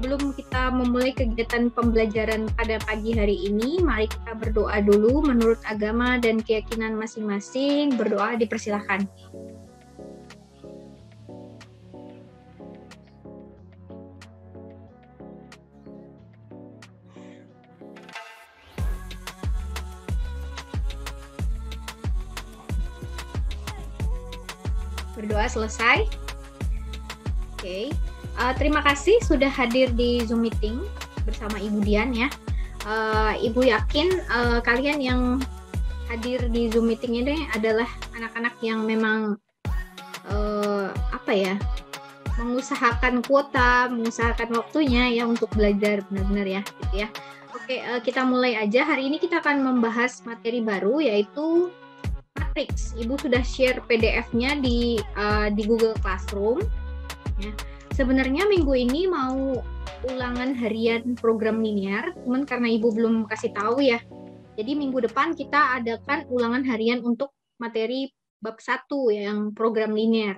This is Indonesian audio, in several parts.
Sebelum kita memulai kegiatan pembelajaran pada pagi hari ini, mari kita berdoa dulu menurut agama dan keyakinan masing-masing. Berdoa dipersilahkan. Berdoa selesai. Oke. Terima kasih sudah hadir di Zoom meeting bersama Ibu Dian ya. Ibu yakin kalian yang hadir di Zoom meeting ini adalah anak-anak yang memang mengusahakan kuota, mengusahakan waktunya ya untuk belajar benar-benar ya, gitu ya. Oke, kita mulai aja. Hari ini kita akan membahas materi baru yaitu matriks. Ibu sudah share PDF-nya di Google Classroom. Ya. Sebenarnya minggu ini mau ulangan harian program linear, cuman karena Ibu belum kasih tahu ya. Jadi minggu depan kita adakan ulangan harian untuk materi bab 1 yang program linear.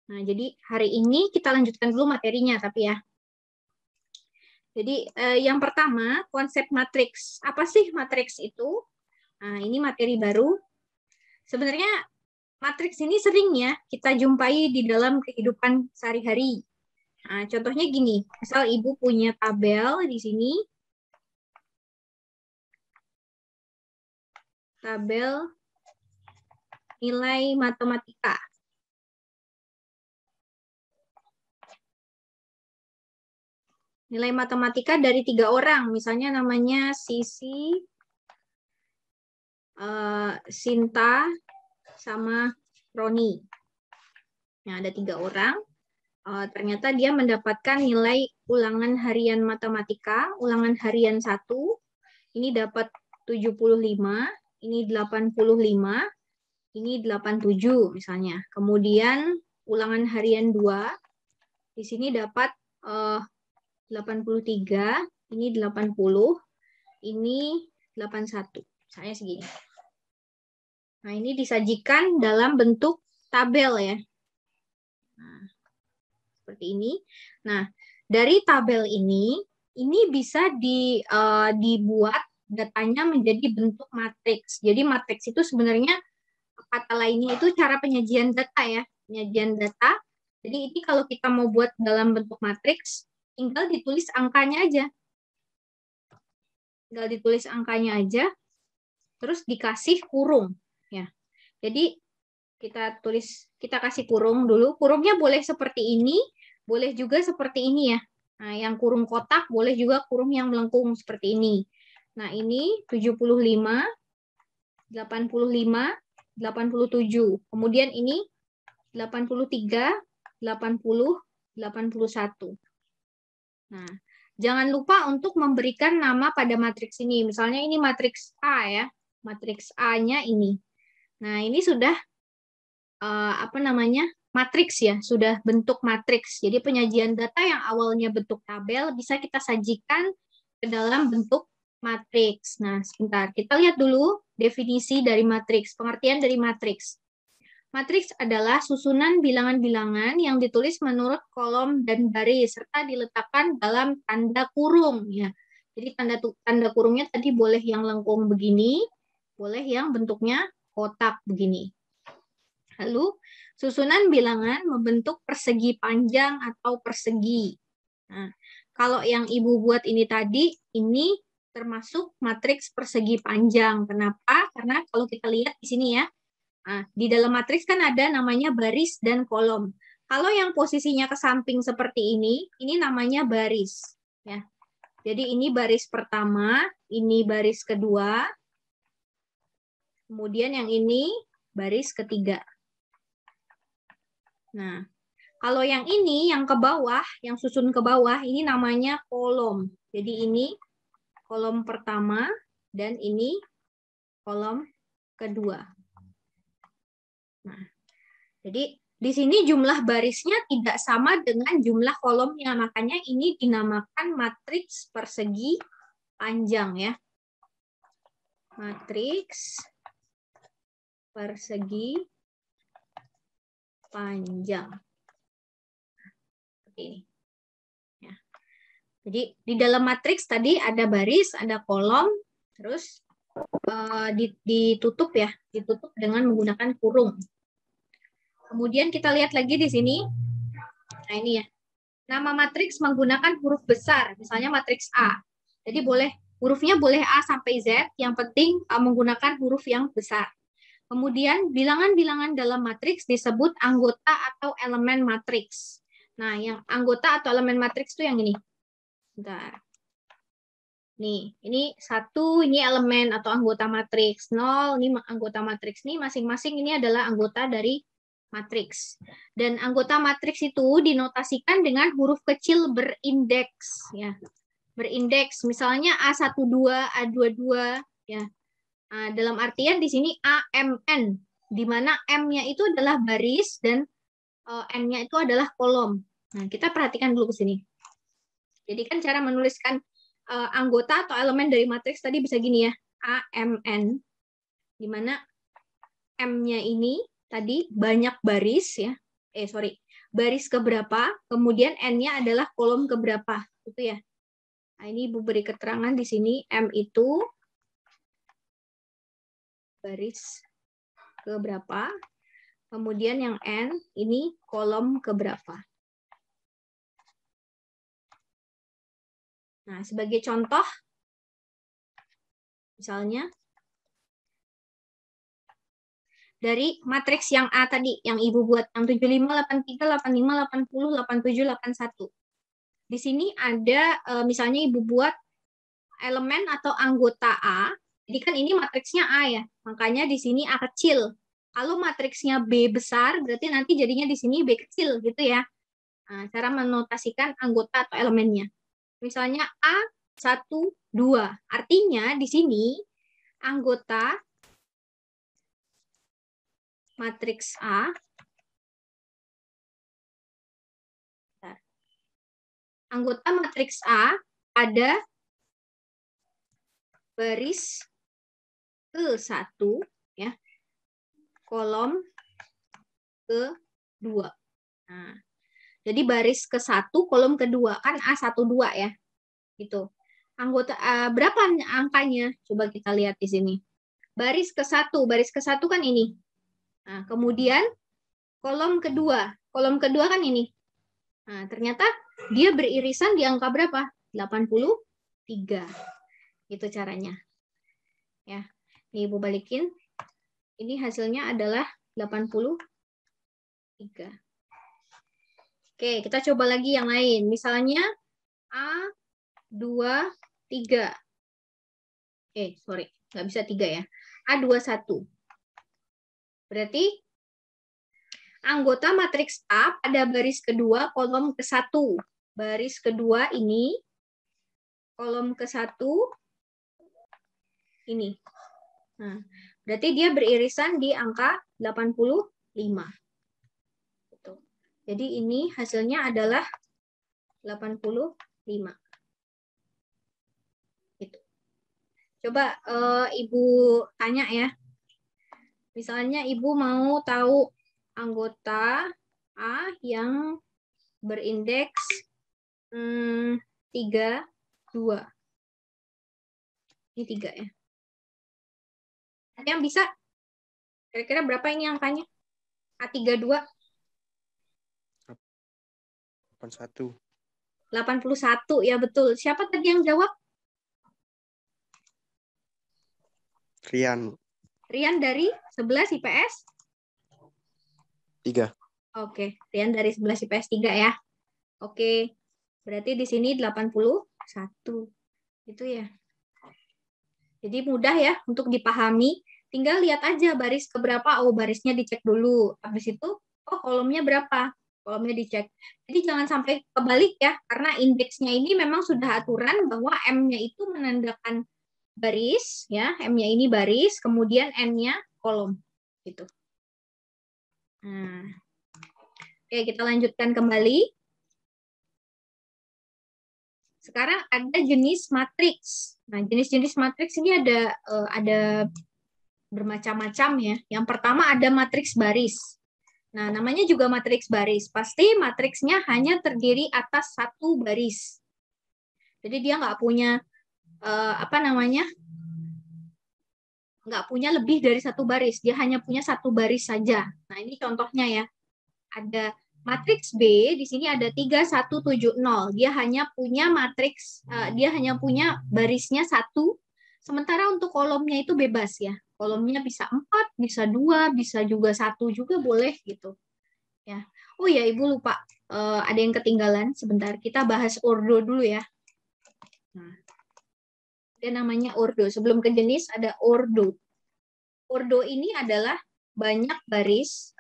Nah, jadi hari ini kita lanjutkan dulu materinya tapi ya. Jadi yang pertama, konsep matriks. Apa sih matriks itu? Nah, ini materi baru. Sebenarnya matriks ini sering ya kita jumpai di dalam kehidupan sehari-hari. Nah, contohnya gini, misal Ibu punya tabel di sini. Tabel nilai matematika. Nilai matematika dari 3 orang, misalnya namanya Sisi, Sinta, sama Roni. Nah, ada 3 orang. Ternyata dia mendapatkan nilai ulangan harian matematika, ulangan harian 1, ini dapat 75, ini 85, ini 87 misalnya. Kemudian ulangan harian 2, di sini dapat 83, ini 80, ini 81. Misalnya segini. Nah, ini disajikan dalam bentuk tabel ya. Nah, seperti ini. Nah, dari tabel ini bisa dibuat datanya menjadi bentuk matriks. Jadi matriks itu sebenarnya kata lainnya itu cara penyajian data ya, penyajian data. Jadi ini kalau kita mau buat dalam bentuk matriks, tinggal ditulis angkanya aja. Tinggal ditulis angkanya aja, terus dikasih kurung ya. Jadi kita kasih kurung dulu. Kurungnya boleh seperti ini, boleh juga seperti ini ya. Nah, yang kurung kotak boleh juga kurung yang melengkung seperti ini. Nah, ini 75, 85, 87. Kemudian ini 83, 80, 81. Nah, jangan lupa untuk memberikan nama pada matriks ini. Misalnya ini matriks A ya. Matriks A-nya ini. Nah, ini sudah matriks ya, sudah bentuk matriks. Jadi penyajian data yang awalnya bentuk tabel bisa kita sajikan ke dalam bentuk matriks. Nah, sebentar. Kita lihat dulu definisi dari matriks, pengertian dari matriks. Matriks adalah susunan bilangan-bilangan yang ditulis menurut kolom dan baris serta diletakkan dalam tanda kurung ya. Jadi tanda kurungnya tadi boleh yang lengkung begini, boleh yang bentuknya kotak begini. Lalu susunan bilangan membentuk persegi panjang atau persegi. Nah, kalau yang Ibu buat ini tadi, ini termasuk matriks persegi panjang. Kenapa? Karena kalau kita lihat di sini ya, nah, di dalam matriks kan ada namanya baris dan kolom. Kalau yang posisinya ke samping seperti ini namanya baris. Ya. Jadi ini baris pertama, ini baris kedua, kemudian yang ini baris ketiga. Nah, kalau yang ini, yang ke bawah, yang susun ke bawah, ini namanya kolom. Jadi ini kolom pertama dan ini kolom kedua. Nah, jadi di sini jumlah barisnya tidak sama dengan jumlah kolomnya, makanya ini dinamakan matriks persegi panjang ya. Matriks persegi panjang. Seperti ini. Ya. Jadi di dalam matriks tadi ada baris, ada kolom, terus ditutup ya, ditutup dengan menggunakan kurung. Kemudian kita lihat lagi di sini. Nah ini ya. Nama matriks menggunakan huruf besar, misalnya matriks A. Jadi hurufnya boleh A sampai Z, yang penting menggunakan huruf yang besar. Kemudian bilangan-bilangan dalam matriks disebut anggota atau elemen matriks. Nah, yang anggota atau elemen matriks itu yang ini. Bentar. Nih, ini 1, ini elemen atau anggota matriks. 0, ini anggota matriks. Nih, masing-masing ini adalah anggota dari matriks. Dan anggota matriks itu dinotasikan dengan huruf kecil berindeks. Ya. Berindeks, misalnya A12, A22. Ya. Nah, dalam artian di sini AMN, di mana M-nya itu adalah baris dan N-nya itu adalah kolom. Nah, kita perhatikan dulu ke sini. Jadi kan cara menuliskan anggota atau elemen dari matriks tadi bisa gini ya, AMN, di mana M-nya ini tadi banyak baris ya, baris keberapa, kemudian N-nya adalah kolom keberapa, gitu ya. Nah, ini Ibu beri keterangan di sini, M itu baris keberapa, kemudian yang N ini kolom keberapa. Nah, sebagai contoh, misalnya, dari matriks yang A tadi, yang Ibu buat, yang 75, 83, 85, 80, 87, 81. Di sini ada, misalnya Ibu buat elemen atau anggota A, jadi kan ini matriksnya A ya, makanya di sini A kecil. Kalau matriksnya B besar, berarti nanti jadinya di sini B kecil, gitu ya. Nah, cara menotasikan anggota atau elemennya. Misalnya A12, artinya di sini anggota matriks A ada baris ke-1 ya, kolom ke-2. Nah, jadi baris ke-1 kolom ke-2 kan A12 ya. Gitu. Anggota berapa angkanya? Coba kita lihat di sini. Baris ke-1 kan ini. Nah, kemudian kolom kedua kan ini. Nah, ternyata dia beririsan di angka berapa? 83. Itu caranya. Ya. Ini Ibu balikin. Ini hasilnya adalah 83. Oke, kita coba lagi yang lain. Misalnya A23. Nggak bisa 3 ya. A21. Berarti anggota matriks A pada baris kedua, kolom ke-1. Baris kedua ini, kolom ke-1 ini. Nah, berarti dia beririsan di angka 85. Jadi ini hasilnya adalah 85. Gitu. Coba Ibu tanya ya. Misalnya Ibu mau tahu anggota A yang berindeks 32. Ini 3 ya. Ada yang bisa? Kira-kira berapa ini angkanya? A32? 81. 81, ya betul. Siapa tadi yang jawab? Rian. Rian dari 11 IPS? 3. Oke, Rian dari 11 IPS 3 ya. Oke, berarti di sini 81. Itu ya. Jadi mudah ya untuk dipahami. Tinggal lihat aja baris keberapa. Oh, barisnya dicek dulu. Habis itu, oh kolomnya berapa? Kolomnya dicek. Jadi jangan sampai kebalik ya. Karena indeksnya ini memang sudah aturan bahwa M-nya itu menandakan baris. Ya, M-nya ini baris. Kemudian N-nya kolom. Gitu. Nah. Oke, kita lanjutkan kembali. Sekarang ada jenis matriks. Nah, jenis-jenis matriks ini ada bermacam-macam ya. Yang pertama ada matriks baris. Nah, namanya juga matriks baris. Pasti matriksnya hanya terdiri atas satu baris. Jadi dia nggak punya nggak punya lebih dari satu baris. Dia hanya punya satu baris saja. Nah, ini contohnya ya. Ada matriks B, di sini ada 3170. Dia hanya punya dia hanya punya barisnya satu. Sementara untuk kolomnya itu bebas ya. Kolomnya bisa 4, bisa 2, bisa juga satu juga boleh gitu. Ya. Oh ya, Ibu lupa. Ada yang ketinggalan. Sebentar, kita bahas ordo dulu ya. Nah, ada namanya ordo. Sebelum ke jenis ada ordo. Ordo ini adalah banyak baris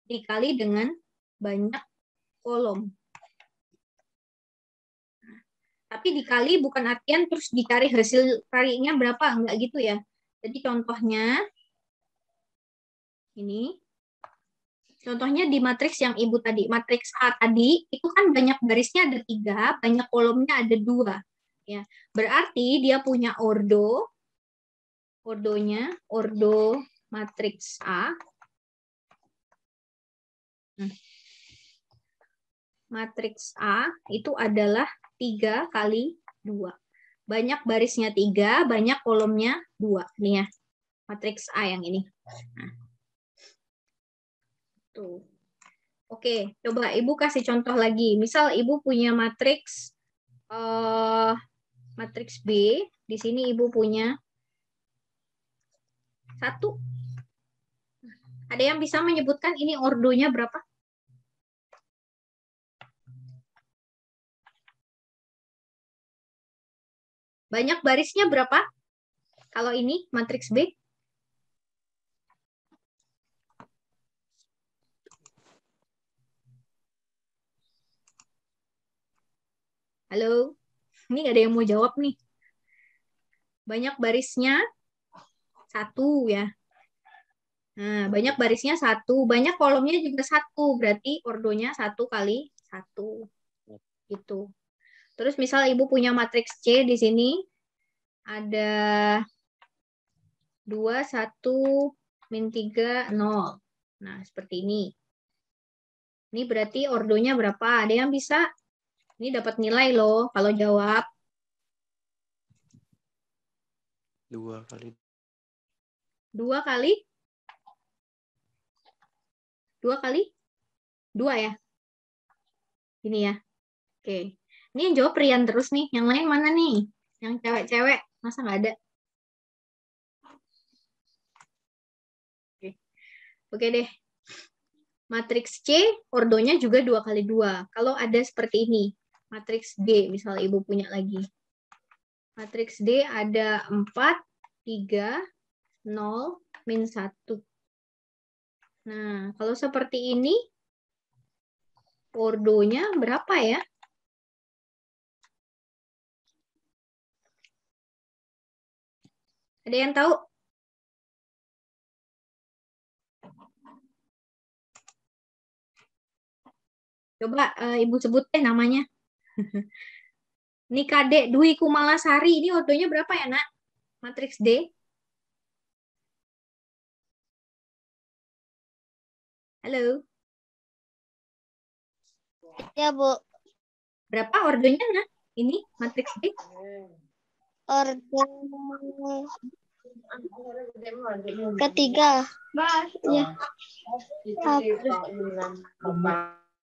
dikali dengan banyak kolom. Tapi dikali bukan artian terus dicari hasil kalinya berapa, enggak gitu ya. Jadi contohnya ini. Contohnya di matriks yang Ibu tadi, matriks A tadi, itu kan banyak barisnya ada 3, banyak kolomnya ada 2. Ya, berarti dia punya ordonya, ordo matriks A. Matriks A itu adalah 3 kali 2. Banyak barisnya 3, banyak kolomnya 2. Nih ya, matriks A yang ini. Nah. Tuh. Oke, coba Ibu kasih contoh lagi. Misal Ibu punya matriks matriks B, di sini Ibu punya 1. Ada yang bisa menyebutkan ini ordonya berapa? Banyak barisnya berapa? Kalau ini matriks B? Halo? Ini nggak ada yang mau jawab nih. Banyak barisnya 1 ya. Nah, banyak barisnya 1. Banyak kolomnya juga 1. Berarti ordonya 1 kali 1. Gitu. Terus misal Ibu punya matriks C di sini. Ada 2, 1, min 3, 0. Nah, seperti ini. Ini berarti ordonya berapa? Ada yang bisa? Ini dapat nilai loh kalau jawab. 2 kali 2 kali? 2 kali? 2 ya? Ini ya. Oke. Ini yang jawab Rian terus nih. Yang lain mana nih? Yang cewek-cewek. Masa nggak ada? Oke deh. Matriks C, ordonya juga 2 kali 2. Kalau ada seperti ini. Matriks D, misal Ibu punya lagi. Matriks D ada 4, 3, 0, min 1. Nah, kalau seperti ini, ordonya berapa ya? Ada yang tahu? Coba Ibu sebut deh namanya. Ini Kadek Dwi Kumalasari. Ini ordonya berapa ya, Nak? Matriks D. Halo. Ya, Bu. Berapa ordonya, Nak? Ini matriks D. Ordo ketiga. Ya.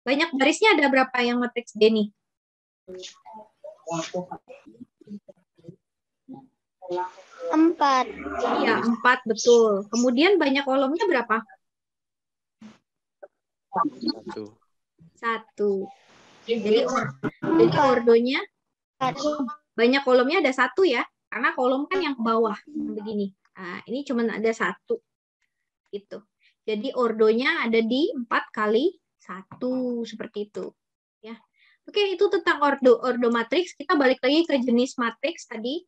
Banyak barisnya ada berapa yang matriks D nih? 4. Iya, 4 betul. Kemudian banyak kolomnya berapa? 1. 1. Jadi ordonya banyak kolomnya ada 1 ya. Karena kolom kan yang ke bawah. Begini. Nah, ini cuma ada 1. Gitu. Jadi ordonya ada di 4 kali 1. Seperti itu. Ya. Oke, itu tentang ordo matriks. Kita balik lagi ke jenis matriks tadi.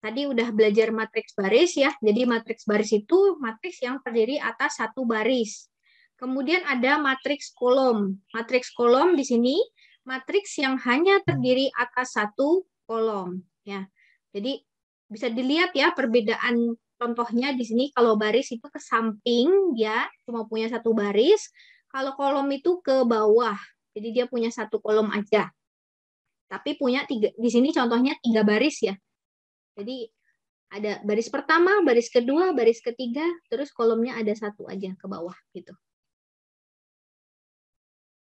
Tadi udah belajar matriks baris ya. Jadi matriks baris itu matriks yang terdiri atas 1 baris. Kemudian ada matriks kolom. Matriks kolom di sini matriks yang hanya terdiri atas 1 kolom ya. Jadi bisa dilihat ya perbedaan contohnya di sini. Kalau baris itu ke samping ya, cuma punya 1 baris. Kalau kolom itu ke bawah Jadi dia punya 1 kolom aja. Tapi punya 3, di sini contohnya 3 baris ya. Jadi ada baris pertama, baris kedua, baris ketiga, terus kolomnya ada 1 aja ke bawah gitu.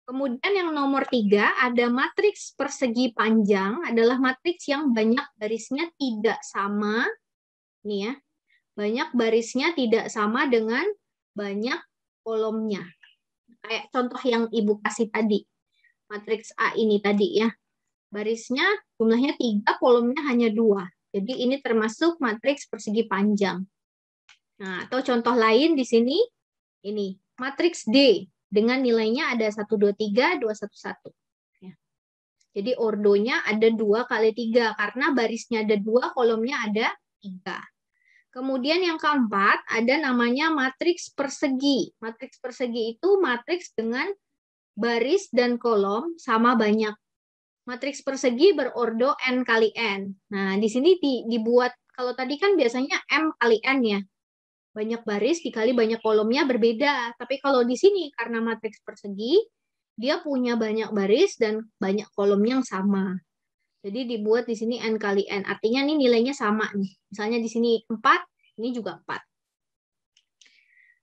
Kemudian yang nomor 3 ada matriks persegi panjang, adalah matriks yang banyak barisnya tidak sama. Nih ya, banyak barisnya tidak sama dengan banyak kolomnya. Kayak contoh yang Ibu kasih tadi, matriks A ini tadi ya. Barisnya jumlahnya 3, kolomnya hanya 2. Jadi ini termasuk matriks persegi panjang. Nah, atau contoh lain di sini, ini matriks D dengan nilainya ada 1, 2, 3, 2, 1, 1. Ya. Jadi ordonya ada 2 kali 3, karena barisnya ada 2, kolomnya ada 3. Kemudian yang keempat, ada namanya matriks persegi. Matriks persegi itu matriks dengan baris dan kolom sama banyak. Matriks persegi berordo n kali n. Nah, di sini dibuat, kalau tadi kan biasanya m kali n ya. Banyak baris dikali banyak kolomnya berbeda. Tapi kalau di sini karena matriks persegi, dia punya banyak baris dan banyak kolom yang sama. Jadi dibuat di sini n kali n. Artinya ini nilainya sama nih. Misalnya di sini 4, ini juga 4.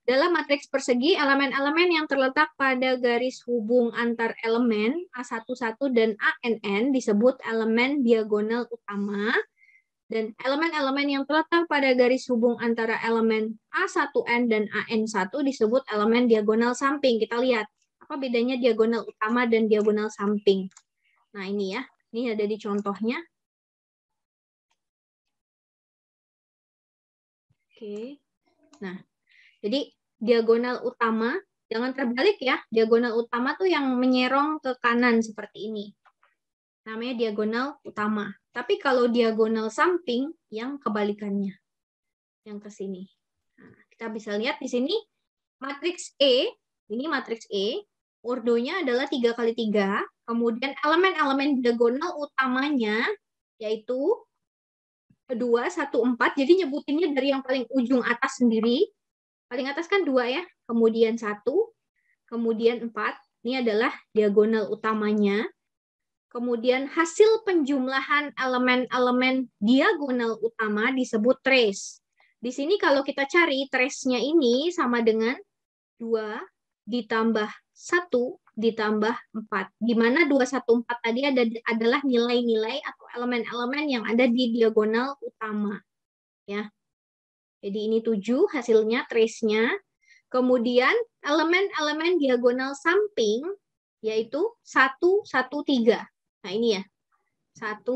Dalam matriks persegi, elemen-elemen yang terletak pada garis hubung antar elemen A11 dan ANN disebut elemen diagonal utama. Dan elemen-elemen yang terletak pada garis hubung antara elemen A1N dan AN1 disebut elemen diagonal samping. Kita lihat, apa bedanya diagonal utama dan diagonal samping. Nah ini ya, ini ada di contohnya. Oke, nah jadi diagonal utama, jangan terbalik ya, diagonal utama tuh yang menyerong ke kanan seperti ini. Namanya diagonal utama. Tapi kalau diagonal samping, yang kebalikannya. Yang ke sini. Nah, kita bisa lihat di sini, matriks E, ini matriks E, ordonya adalah 3 kali 3, kemudian elemen-elemen diagonal utamanya, yaitu 2, 1, 4, jadi nyebutinnya dari yang paling ujung atas sendiri. Paling atas kan 2 ya, kemudian 1, kemudian 4, ini adalah diagonal utamanya. Kemudian hasil penjumlahan elemen-elemen diagonal utama disebut trace. Di sini kalau kita cari trace-nya ini sama dengan 2 ditambah 1 ditambah 4. Di mana 2, 1, 4 tadi adalah nilai-nilai atau elemen-elemen yang ada di diagonal utama. Ya. Jadi ini 7 hasilnya, trace-nya. Kemudian elemen-elemen diagonal samping yaitu 1, 1, 3. Nah ini ya, 1,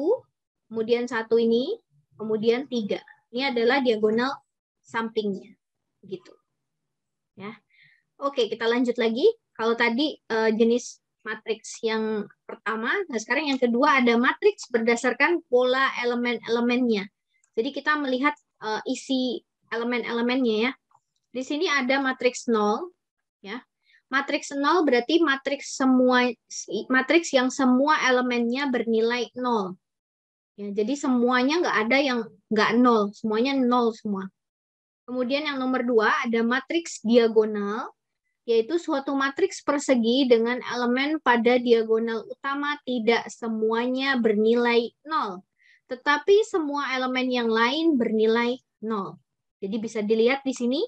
kemudian 1 ini, kemudian 3. Ini adalah diagonal sampingnya. Gitu. Ya. Oke, kita lanjut lagi. Kalau tadi jenis matriks yang pertama, nah sekarang yang kedua ada matriks berdasarkan pola elemen-elemennya. Jadi kita melihat isi elemen-elemennya ya. Di sini ada matriks 0, ya. Matriks 0 berarti matriks yang semua elemennya bernilai 0. Ya, jadi semuanya nggak ada yang nggak 0, semuanya 0 semua. Kemudian yang nomor 2 ada matriks diagonal, yaitu suatu matriks persegi dengan elemen pada diagonal utama tidak semuanya bernilai 0. Tetapi semua elemen yang lain bernilai 0. Jadi bisa dilihat di sini,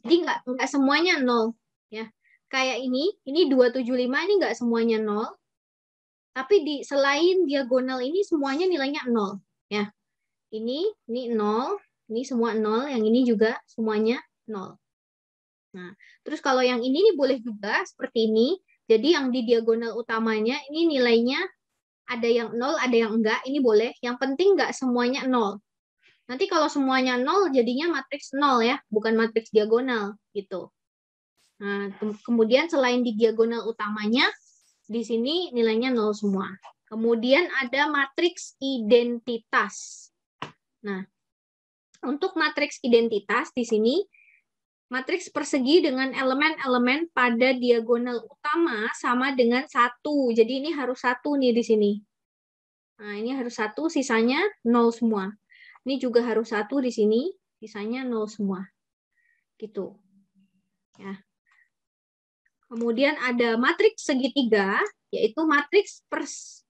jadi nggak semuanya 0. Ya. Kayak ini 275 ini nggak semuanya 0. Tapi selain diagonal ini semuanya nilainya 0. Ya. Ini 0, ini semua 0, yang ini juga semuanya 0. Nah, terus kalau yang ini nih boleh juga seperti ini. Jadi yang di diagonal utamanya ini nilainya ada yang 0, ada yang enggak. Ini boleh. Yang penting enggak semuanya 0. Nanti kalau semuanya 0 jadinya matriks 0 ya, bukan matriks diagonal gitu. Nah, kemudian selain di diagonal utamanya, di sini nilainya 0 semua. Kemudian ada matriks identitas. Nah, untuk matriks identitas di sini, matriks persegi dengan elemen-elemen pada diagonal utama sama dengan 1. Jadi ini harus 1 nih di sini. Nah, ini harus 1, sisanya 0 semua. Ini juga harus 1 di sini, sisanya 0 semua. Gitu. Ya. Kemudian ada matriks segitiga. yaitu matriks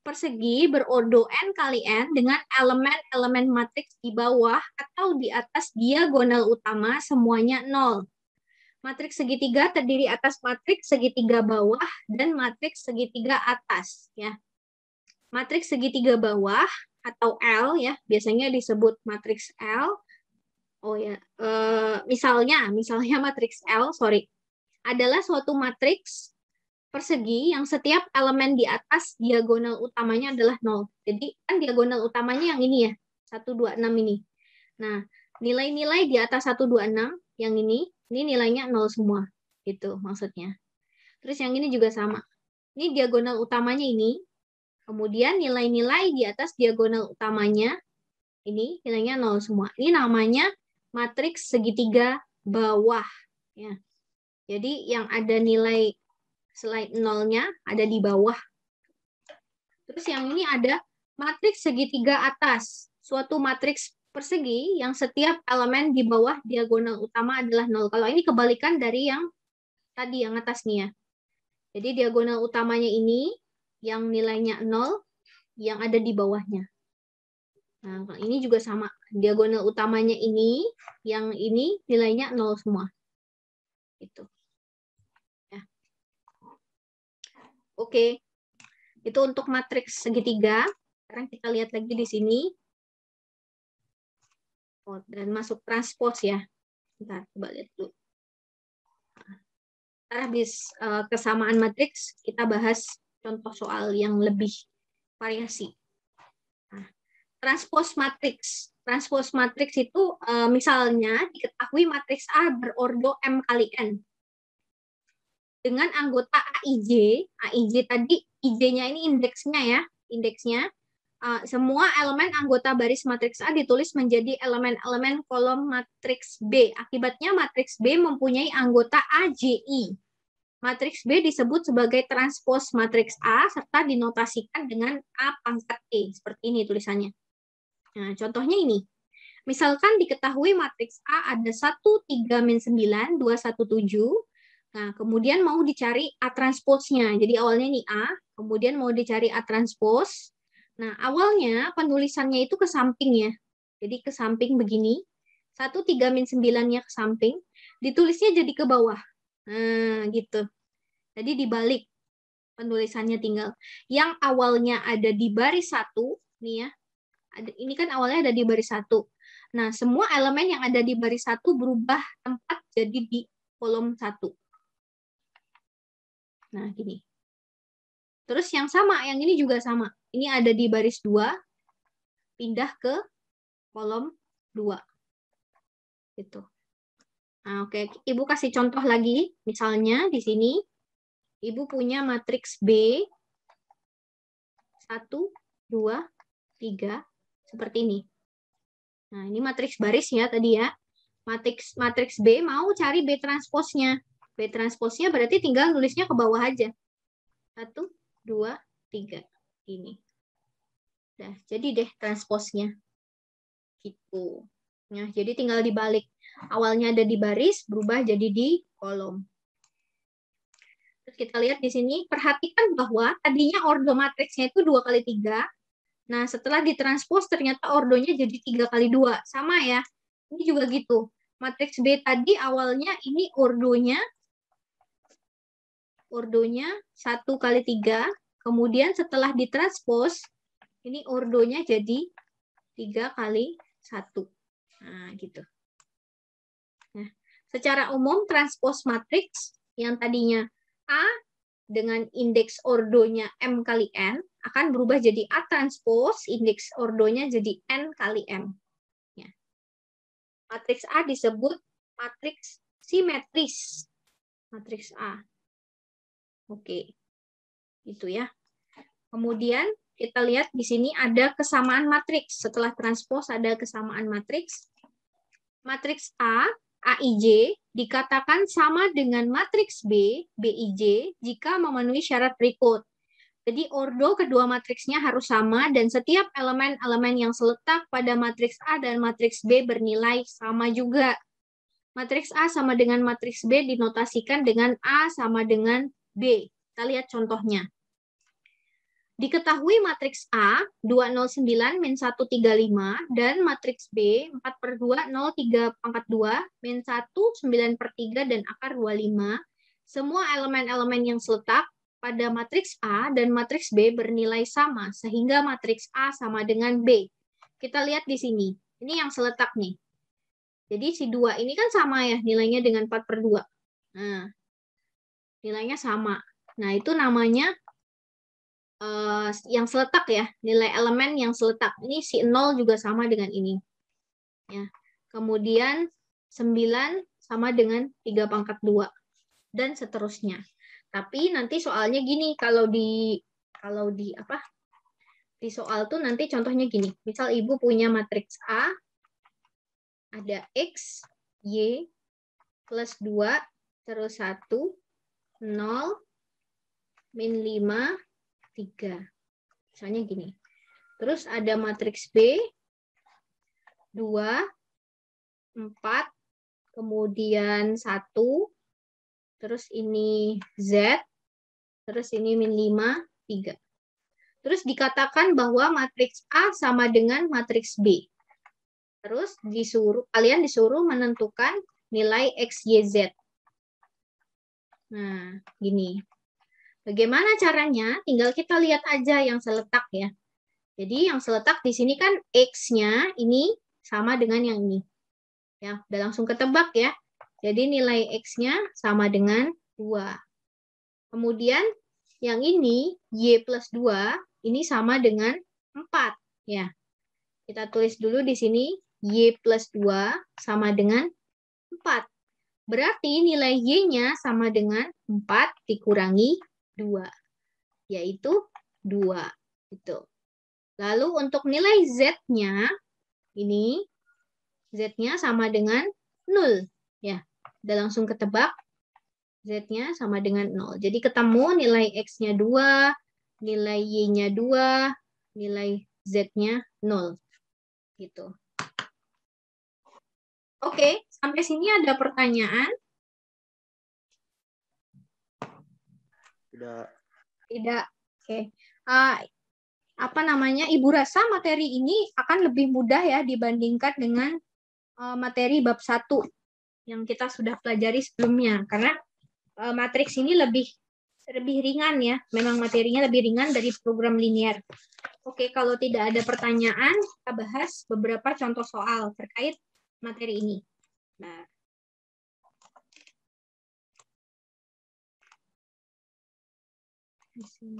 persegi berordo n kali n dengan elemen-elemen matriks di bawah atau di atas diagonal utama semuanya 0. Matriks segitiga terdiri atas matriks segitiga bawah dan matriks segitiga atas. Ya. Matriks segitiga bawah atau L ya biasanya disebut matriks L. Oh ya, misalnya matriks L, adalah suatu matriks persegi yang setiap elemen di atas diagonal utamanya adalah 0. Jadi kan diagonal utamanya yang ini ya, 126 ini. Nah, nilai-nilai di atas 126 yang ini nilainya 0 semua. Gitu maksudnya. Terus yang ini juga sama. Ini diagonal utamanya ini. Kemudian nilai-nilai di atas diagonal utamanya ini nilainya 0 semua. Ini namanya matriks segitiga bawah. Ya. Jadi yang ada nilai selain nolnya ada di bawah. Terus yang ini ada matriks segitiga atas. Suatu matriks persegi yang setiap elemen di bawah diagonal utama adalah 0. Kalau ini kebalikan dari yang tadi, yang atas nih ya. Jadi diagonal utamanya ini yang nilainya 0, yang ada di bawahnya. Nah, ini juga sama. Diagonal utamanya ini, yang ini nilainya 0 semua. Gitu. Ya. Oke. Itu untuk matriks segitiga. Sekarang kita lihat lagi di sini. Oh, dan masuk transpose ya. Bentar, coba lihat dulu. Habis kesamaan matriks, kita bahas contoh soal yang lebih variasi. Nah, transpose matriks. Transpose matriks itu misalnya diketahui matriks A berordo M kali N. Dengan anggota AIJ tadi IJ-nya ini indeksnya ya, indeksnya. Semua elemen anggota baris matriks A ditulis menjadi elemen-elemen kolom matriks B. Akibatnya matriks B mempunyai anggota AJI. Matriks B disebut sebagai transpose matriks A serta dinotasikan dengan A pangkat E. Seperti ini tulisannya. Nah, contohnya ini. Misalkan diketahui matriks A ada 1, 3, min 9, 2, 1, 7. Nah, kemudian mau dicari A transpose-nya. Jadi awalnya ini A, kemudian mau dicari A transpose. Nah, awalnya penulisannya itu ke samping ya. Jadi ke samping begini. 1, 3, min 9-nya ke samping. Ditulisnya jadi ke bawah. Nah, gitu. Jadi dibalik penulisannya tinggal. Yang awalnya ada di baris 1, nih ya. Ini kan awalnya ada di baris 1. Nah, semua elemen yang ada di baris 1 berubah tempat jadi di kolom 1. Nah, gini. Terus yang sama, yang ini juga sama. Ini ada di baris 2, pindah ke kolom 2. Gitu. Nah, oke. Ibu kasih contoh lagi. Misalnya di sini, Ibu punya matriks B, 1, 2, 3, seperti ini. Nah, ini matriks baris ya tadi ya. Matriks B mau cari B transpose-nya. B transpose-nya berarti tinggal nulisnya ke bawah aja. 1, 2, 3. Ini. Nah, jadi deh transpose-nya. Gitu. Nah, jadi tinggal dibalik. Awalnya ada di baris, berubah jadi di kolom. Terus kita lihat di sini, perhatikan bahwa tadinya ordo matriksnya itu 2 kali 3. Nah, setelah ditranspose ternyata ordonya jadi 3 kali 2. Sama ya. Ini juga gitu. Matriks B tadi awalnya ini ordonya 1 kali 3. Kemudian setelah ditranspose, ini ordonya jadi 3 kali 1. Nah, gitu. Nah, secara umum transpose matriks yang tadinya A dengan indeks ordonya M kali N akan berubah jadi A transpose, indeks ordonya jadi N kali M. Ya. Matriks A disebut matriks simetris. Matriks A. Oke. Itu ya. Kemudian kita lihat di sini ada kesamaan matriks. Setelah transpose ada kesamaan matriks. Matriks A, AIJ, dikatakan sama dengan matriks B, BIJ, jika memenuhi syarat berikut. Jadi ordo kedua matriksnya harus sama dan setiap elemen-elemen yang seletak pada matriks A dan matriks B bernilai sama juga. Matriks A sama dengan matriks B dinotasikan dengan A sama dengan B. Kita lihat contohnya. Diketahui matriks A 209 min 135 dan matriks B 4/2 0,3/2 min 1 9/3 dan akar 25. Semua elemen-elemen yang seletak pada matriks A dan matriks B bernilai sama sehingga matriks A sama dengan B. Kita lihat di sini. Ini yang seletak nih. Jadi si 2 ini kan sama ya nilainya dengan 4/2. Nah, nilainya sama. Nah, itu namanya yang seletak ya, nilai elemen yang seletak. Ini si 0 juga sama dengan ini. Ya. Kemudian 9 sama dengan 3/2 dan seterusnya. Tapi nanti soalnya gini, kalau di soal tuh nanti contohnya gini. Misal Ibu punya matriks A ada X, Y plus 2 terus 1 0 min 5 3. Misalnya gini. Terus ada matriks B 2 4 kemudian 1 terus ini Z terus ini min 5 3. Terus dikatakan bahwa matriks A sama dengan matriks B. Terus kalian disuruh menentukan nilai X, Y, Z. Nah, gini. Bagaimana caranya? Tinggal kita lihat aja yang seletak ya. Jadi yang seletak di sini kan X-nya ini sama dengan yang ini. Ya, udah langsung ketebak ya. Jadi nilai X-nya sama dengan 2. Kemudian yang ini Y plus 2 ini sama dengan 4. Ya. Kita tulis dulu di sini Y plus 2 sama dengan 4. Berarti nilai Y-nya sama dengan 4 dikurangi 2, yaitu 2. Gitu. Lalu untuk nilai Z-nya, ini Z-nya sama dengan 0. Ya, udah langsung ketebak. Z-nya sama dengan 0. Jadi ketemu nilai X-nya 2, nilai Y-nya 2, nilai Z-nya 0. Gitu. Oke, sampai sini ada pertanyaan? Tidak. Oke. Ibu rasa materi ini akan lebih mudah ya dibandingkan dengan materi bab 1 yang kita sudah pelajari sebelumnya. Karena matriks ini lebih ringan ya. Memang materinya lebih ringan dari program linear. Oke, kalau tidak ada pertanyaan, kita bahas beberapa contoh soal terkait materi ini. Nah, di sini.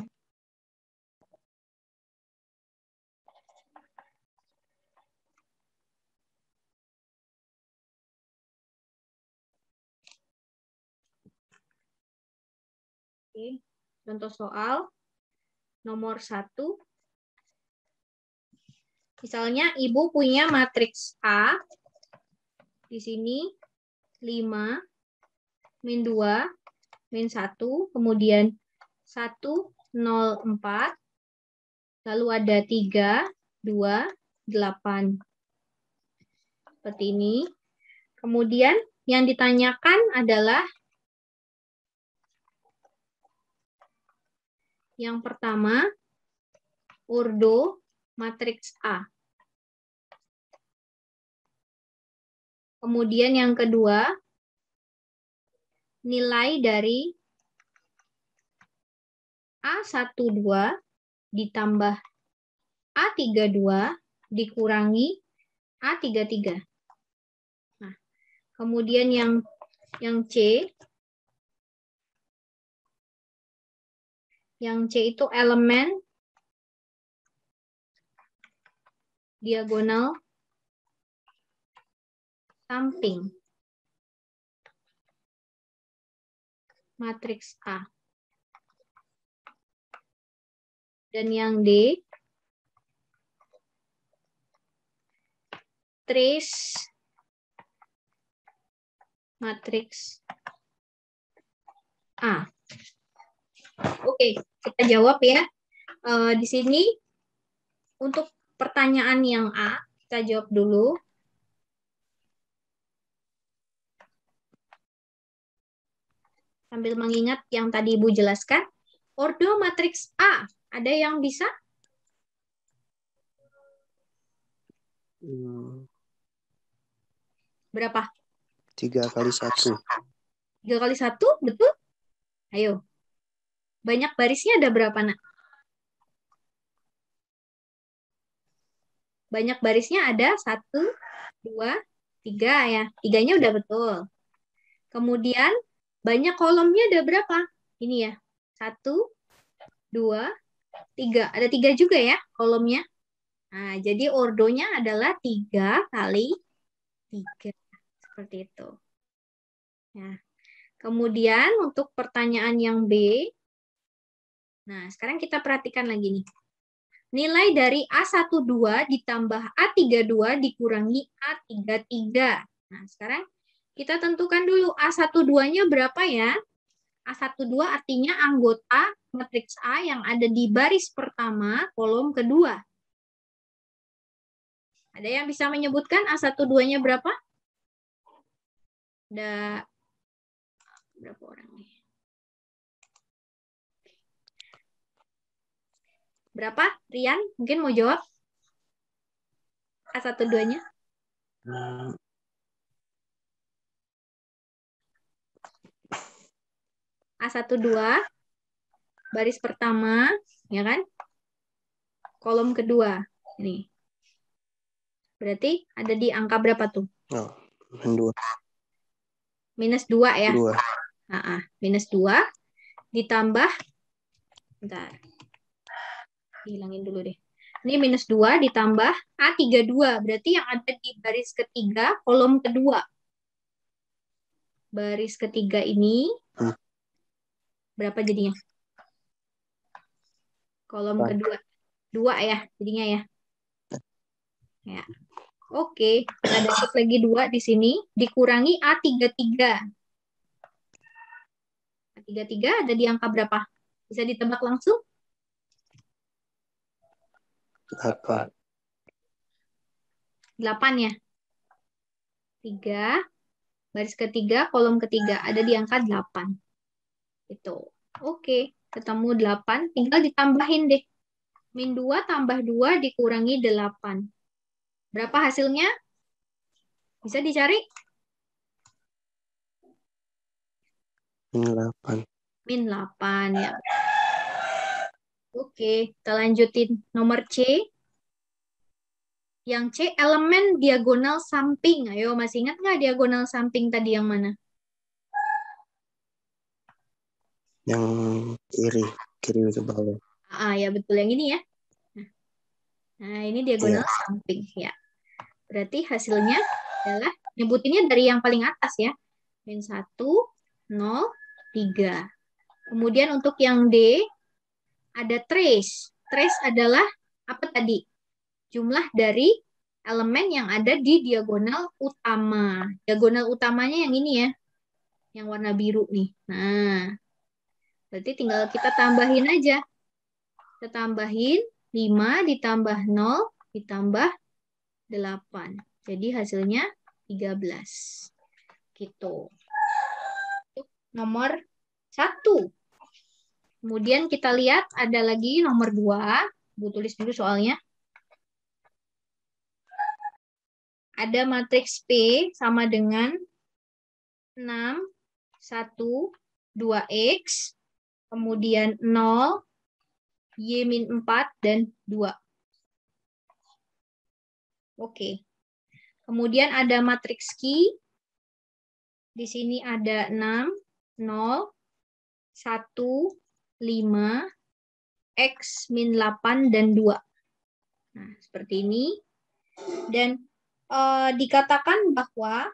Oke, contoh soal nomor 1. Misalnya Ibu punya matriks A di sini 5 min 2 min 1, kemudian 1 0 4, lalu ada 3 2 8. Seperti ini. Kemudian yang ditanyakan adalah yang pertama, ordo matriks A. Kemudian yang kedua, nilai dari A12 ditambah A32 dikurangi A33. Nah, kemudian yang C, itu elemen diagonal samping matriks A. Dan yang D, trace matriks A. Oke, kita jawab ya. Di sini untuk pertanyaan yang A, kita jawab dulu. Sambil mengingat yang tadi Ibu jelaskan, ordo matriks A Ada yang bisa? Berapa? 3 kali 1. 3 kali 1, betul? Ayo. Banyak barisnya ada berapa, Nak? Banyak barisnya ada 1, 2, 3 ya. 3-nya udah betul. Kemudian banyak kolomnya ada berapa? Ini ya. 1, 2, 3. Ada 3 juga ya kolomnya. Nah, jadi ordonya adalah 3 kali 3. Seperti itu. Nah, kemudian untuk pertanyaan yang B. Nah, sekarang kita perhatikan lagi nih. Nilai dari A12 ditambah A32 dikurangi A33. Nah, sekarang kita tentukan dulu A12-nya berapa ya? A12 artinya anggota matriks A yang ada di baris pertama, kolom kedua. Ada yang bisa menyebutkan A12-nya berapa? Ada berapa orang nih? Berapa? Rian, mungkin mau jawab? A12-nya? A12 baris pertama, ya kan? Kolom kedua. Ini. Berarti ada di angka berapa tuh? Oh, 2. Minus 2 ya? 2. Minus 2 ditambah, bentar. Hilangin dulu deh. Ini minus 2 ditambah A32. Berarti yang ada di baris ketiga, kolom kedua. Baris ketiga ini, berapa jadinya? Kolom kedua. 2 ya, jadinya ya. Ya. Oke, kita dapat lagi 2 di sini. Dikurangi A33. A33 ada di angka berapa? Bisa ditebak langsung? 8. 8 ya. 3, baris ketiga, kolom ketiga. Ada di angka 8. Itu. Oke, ketemu 8. Tinggal ditambahin deh. Min 2 tambah 2 dikurangi 8. Berapa hasilnya? Bisa dicari? Min 8. Min 8 ya. Oke, kita lanjutin. Nomor C. Yang C, elemen diagonal samping. Ayo, masih ingat nggak diagonal samping tadi yang mana? Yang kiri. Kiri ke bawah. Ya betul yang ini ya. Nah, ini diagonal samping ya. Berarti hasilnya adalah, nyebutinnya dari yang paling atas ya. Min 1, 0, 3. Kemudian untuk yang D, ada trace. Trace adalah apa tadi? Jumlah dari elemen yang ada di diagonal utama. Diagonal utamanya yang ini ya. Yang warna biru nih. Nah, berarti tinggal kita tambahin aja. Kita tambahin 5 ditambah 0 ditambah 8. Jadi hasilnya 13. Gitu. Nomor 1. Kemudian kita lihat ada lagi nomor 2. Bu tulis dulu soalnya. Ada matriks P sama dengan 6, 1, 2X, kemudian 0, Y-4, dan 2. Oke. Kemudian ada matriks Q. Di sini ada 6, 0, 1, 5, X min 8, dan 2. Nah, seperti ini. Dan dikatakan bahwa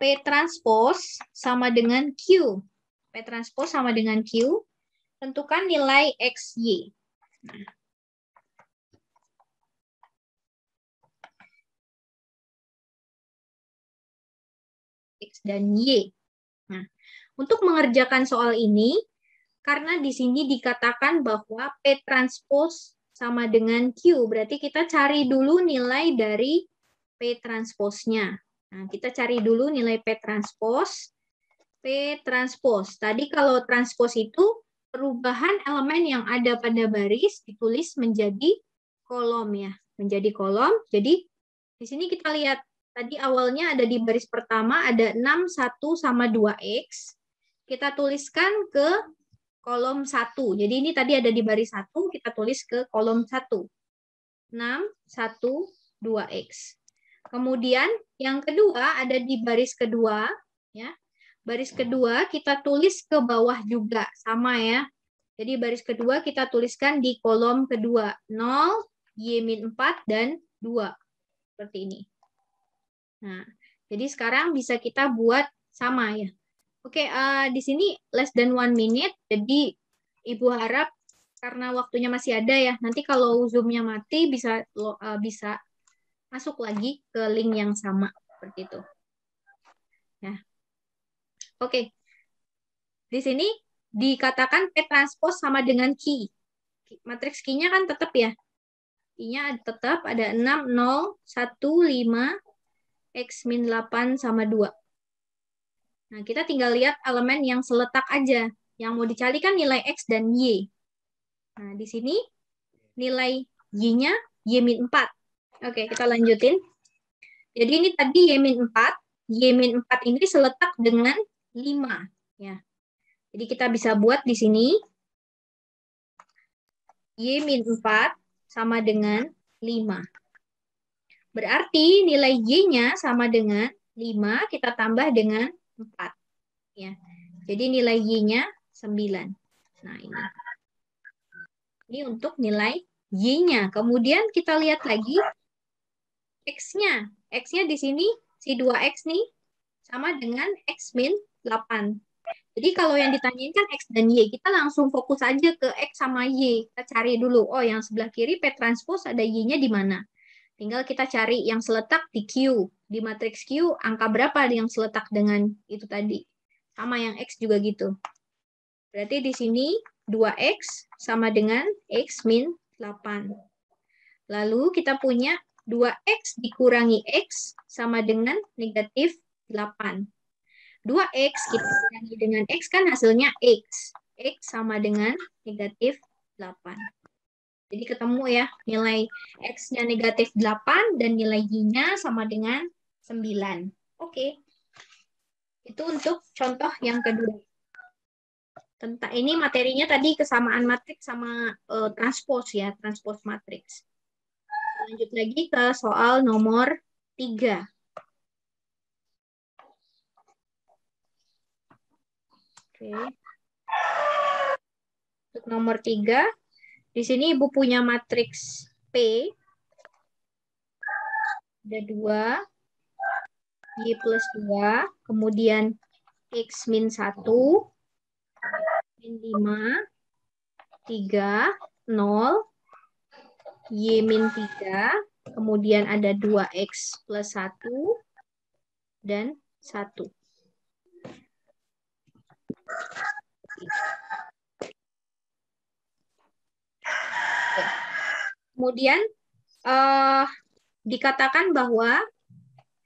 P transpose sama dengan Q. P transpose sama dengan Q. Tentukan nilai X, Y. Nah. X dan Y. Nah, untuk mengerjakan soal ini, karena di sini dikatakan bahwa P transpose sama dengan Q, berarti kita cari dulu nilai dari P transpose-nya. Nah, kita cari dulu nilai P transpose. P transpose. Tadi kalau transpose itu perubahan elemen yang ada pada baris ditulis menjadi kolom ya, menjadi kolom. Jadi di sini kita lihat tadi awalnya ada di baris pertama ada 6, 1 sama 2x. Kita tuliskan ke kolom 1. Jadi ini tadi ada di baris 1, kita tulis ke kolom 1. 6, 1, 2x. Kemudian yang kedua ada di baris kedua ya. Baris kedua kita tulis ke bawah juga sama ya. Jadi baris kedua kita tuliskan di kolom kedua 0, Y-4 dan 2. Seperti ini. Nah, jadi sekarang bisa kita buat sama ya. Oke, di sini less than 1 minute. Jadi Ibu harap karena waktunya masih ada ya. Nanti kalau Zoom-nya mati bisa masuk lagi ke link yang sama seperti itu. Ya. Oke. Di sini dikatakan P transpose sama dengan Q. Matriks Q-nya kan tetap ya. Q-nya tetap ada 6, 0, 1, 5, X-8 sama 2. Nah, kita tinggal lihat elemen yang seletak aja. Yang mau dicari kan nilai X dan Y. Nah, di sini nilai Y-nya Y-4. Oke, kita lanjutin. Jadi ini tadi Y-4. Y-4 ini seletak dengan 5. Ya. Jadi kita bisa buat di sini Y-4 sama dengan 5. Berarti nilai Y-nya sama dengan 5, kita tambah dengan 4. Ya. Jadi nilai Y-nya 9. Nah, ini. Ini untuk nilai Y-nya. Kemudian kita lihat lagi X-nya. X-nya di sini, si 2X nih, sama dengan X-8. Jadi kalau yang ditanyain kan X dan Y, kita langsung fokus aja ke X sama Y. Kita cari dulu, oh yang sebelah kiri P transpose ada Y-nya di mana. Tinggal kita cari yang seletak di Q. Di matriks Q, angka berapa yang seletak dengan itu tadi. Sama yang X juga gitu. Berarti di sini 2X sama dengan X-8. Lalu kita punya 2X dikurangi X sama dengan negatif 8. 2X kita kurangi dengan X kan hasilnya X. X sama dengan negatif 8. Jadi ketemu ya nilai X-nya negatif 8 dan nilai Y-nya sama dengan 9. Oke. Itu untuk contoh yang kedua. Tentang ini materinya tadi kesamaan matriks sama transpose ya, transpose matriks. Lanjut lagi ke soal nomor 3. Oke. Untuk nomor 3, di sini Ibu punya matriks P. Ada 2, Y plus 2, kemudian X min 1, min 5, 3, 0, Y min 3, kemudian ada 2X plus 1, dan 1. Kemudian dikatakan bahwa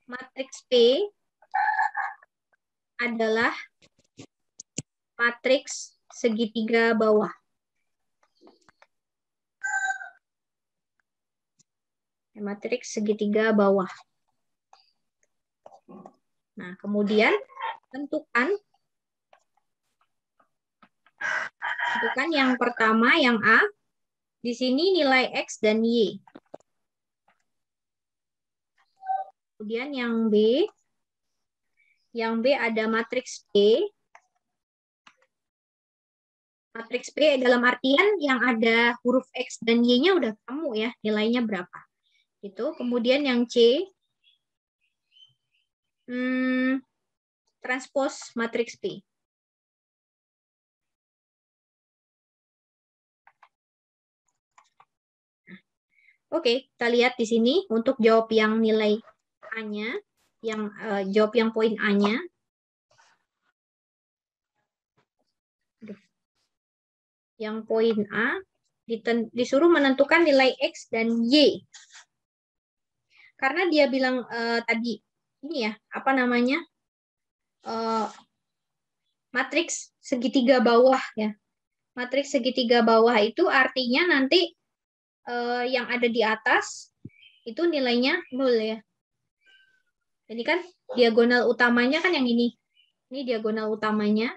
matriks P adalah matriks segitiga bawah. Matriks segitiga bawah. Nah, kemudian tentukan yang pertama, yang A. Di sini nilai X dan Y. Kemudian yang B. Yang B ada matriks P. Matriks P dalam artian yang ada huruf X dan Y-nya udah ketemu ya, nilainya berapa. Itu. Kemudian yang C. Transpose matriks P. Oke, kita lihat di sini untuk jawab yang nilai A-nya, yang jawab yang poin A-nya. Yang poin A disuruh menentukan nilai X dan Y. Karena dia bilang tadi ini ya, apa namanya? Matriks segitiga bawah ya. Matriks segitiga bawah itu artinya nanti yang ada di atas itu nilainya 0 ya. Jadi kan diagonal utamanya kan yang ini. Ini diagonal utamanya.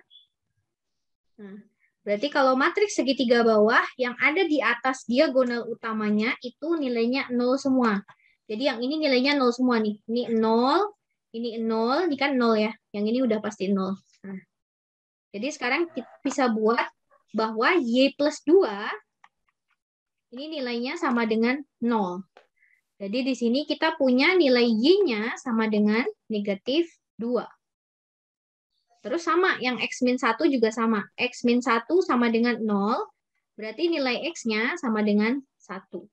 Nah, berarti kalau matriks segitiga bawah yang ada di atas diagonal utamanya itu nilainya 0 semua. Jadi yang ini nilainya 0 semua nih. Ini 0, ini 0, ini kan 0 ya. Yang ini udah pasti 0. Nah, jadi sekarang kita bisa buat bahwa Y plus 2 ini nilainya sama dengan 0. Jadi di sini kita punya nilai Y-nya sama dengan negatif 2. Terus sama, yang X-1 juga sama. X-1 sama dengan 0, berarti nilai X-nya sama dengan 1.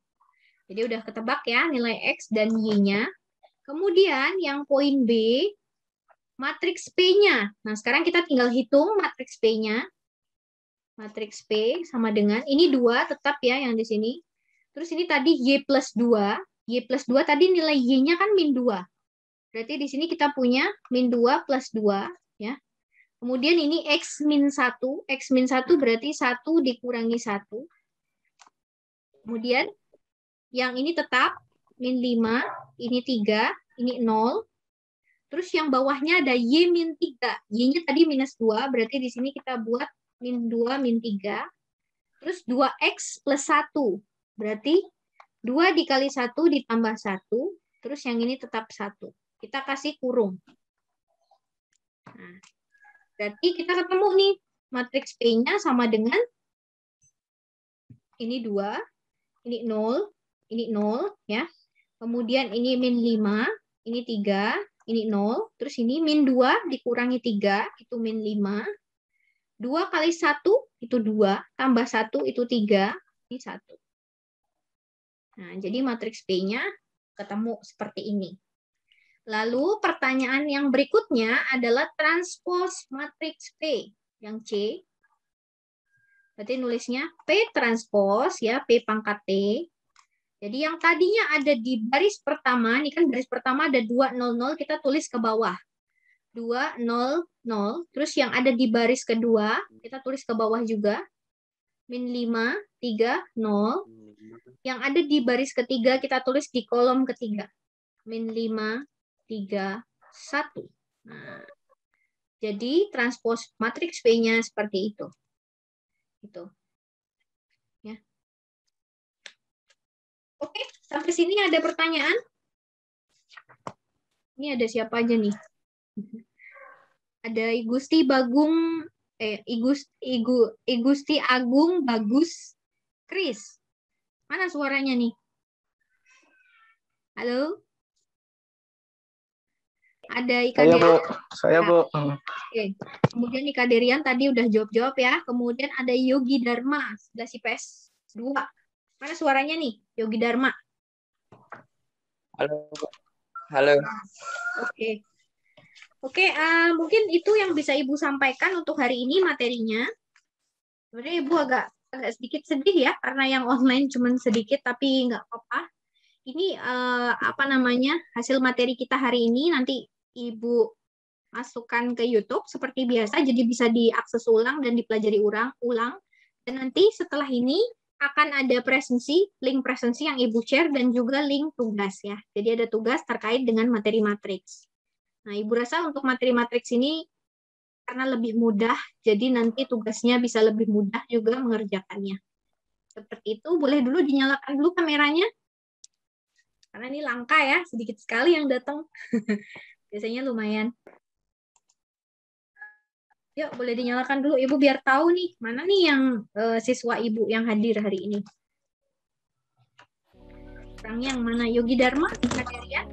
Jadi udah ketebak ya nilai X dan Y-nya. Kemudian yang poin B, matriks P-nya. Nah sekarang kita tinggal hitung matriks P-nya. Matriks P sama dengan, ini 2 tetap ya yang di sini. Terus ini tadi Y plus 2. Y plus 2 tadi nilai Y-nya kan min 2. Berarti di sini kita punya min 2 plus 2. Ya. Kemudian ini X min 1. X min 1 berarti 1 dikurangi 1. Kemudian yang ini tetap min 5. Ini 3. Ini 0. Terus yang bawahnya ada Y min 3. Y-nya tadi minus 2. Berarti di sini kita buat min 2 min 3. Terus 2X plus 1. Berarti 2 dikali 1 ditambah 1. Terus yang ini tetap 1. Kita kasih kurung. Nah, berarti kita ketemu nih. Matriks P-nya sama dengan ini 2. Ini 0. Ini 0. Ya. Kemudian ini min 5. Ini 3. Ini 0. Terus ini min 2 dikurangi 3. Itu min 5. 2 kali 1 itu 2. Tambah 1 itu 3. Ini 1. Nah, jadi matriks P-nya ketemu seperti ini. Lalu pertanyaan yang berikutnya adalah transpos matriks P. Yang C. Berarti nulisnya P transpos, ya, P pangkat T. Jadi yang tadinya ada di baris pertama, ini kan baris pertama ada 2, 0, 0, kita tulis ke bawah. 2, 0, 0. Terus yang ada di baris kedua, kita tulis ke bawah juga. Min 5, 3, 0. Yang ada di baris ketiga, kita tulis di kolom ketiga. Min 5, 3, 1. Nah, jadi transpos matriks P-nya seperti itu. Itu. Ya. Oke, sampai sini ada pertanyaan? Ini ada siapa aja nih? Ada Igusti Bagung, Igusti Agung Bagus Kris. Mana suaranya nih? Halo? Ada Ika Derian. Saya, Bu. Oke. Kemudian Ika Derian tadi udah jawab-jawab ya. Kemudian ada Yogi Dharma, sebelah IPS 2. Mana suaranya nih, Yogi Dharma? Halo. Halo. Oke. Oke, mungkin itu yang bisa Ibu sampaikan untuk hari ini materinya. Sebenarnya Ibu agak sedikit sedih ya, karena yang online cuma sedikit, tapi nggak apa-apa. Ini hasil materi kita hari ini nanti Ibu masukkan ke YouTube seperti biasa, jadi bisa diakses ulang dan dipelajari ulang. Dan nanti setelah ini akan ada link presensi yang Ibu share dan juga link tugas ya. Jadi ada tugas terkait dengan materi matriks. Nah, Ibu rasa untuk materi matriks ini karena lebih mudah, jadi nanti tugasnya bisa lebih mudah juga mengerjakannya. Seperti itu, boleh dulu dinyalakan dulu kameranya. Karena ini langka ya, sedikit sekali yang datang. Biasanya lumayan. Yuk, boleh dinyalakan dulu Ibu biar tahu nih, mana nih yang siswa Ibu yang hadir hari ini. Orang yang mana? Yogi Dharma, Kak Derian?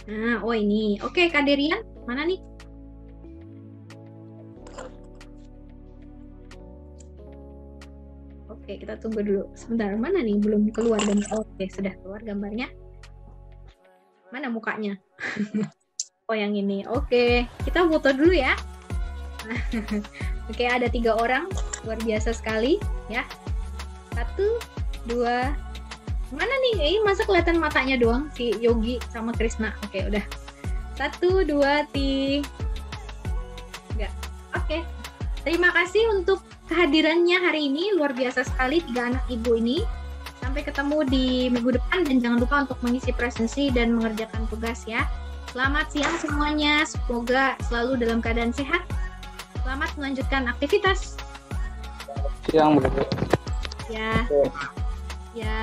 Nah, oh ini. Oke, Kak Derian, mana nih? Oke, kita tunggu dulu. Sebentar, mana nih? Belum keluar gambar. Oke, sudah keluar gambarnya. Mana mukanya? Oh, yang ini. Oke, kita foto dulu ya. Oke, ada 3 orang. Luar biasa sekali. Ya. 1, 2, mana nih? Masa kelihatan matanya doang si Yogi sama Krisna. Oke, udah. 1, 2, 3. Enggak. Oke. Terima kasih untuk kehadirannya hari ini. Luar biasa sekali 3 anak ibu ini. Sampai ketemu di minggu depan dan jangan lupa untuk mengisi presensi dan mengerjakan tugas ya. Selamat siang semuanya. Semoga selalu dalam keadaan sehat. Selamat melanjutkan aktivitas. Siang, Bu. Ya. Ya.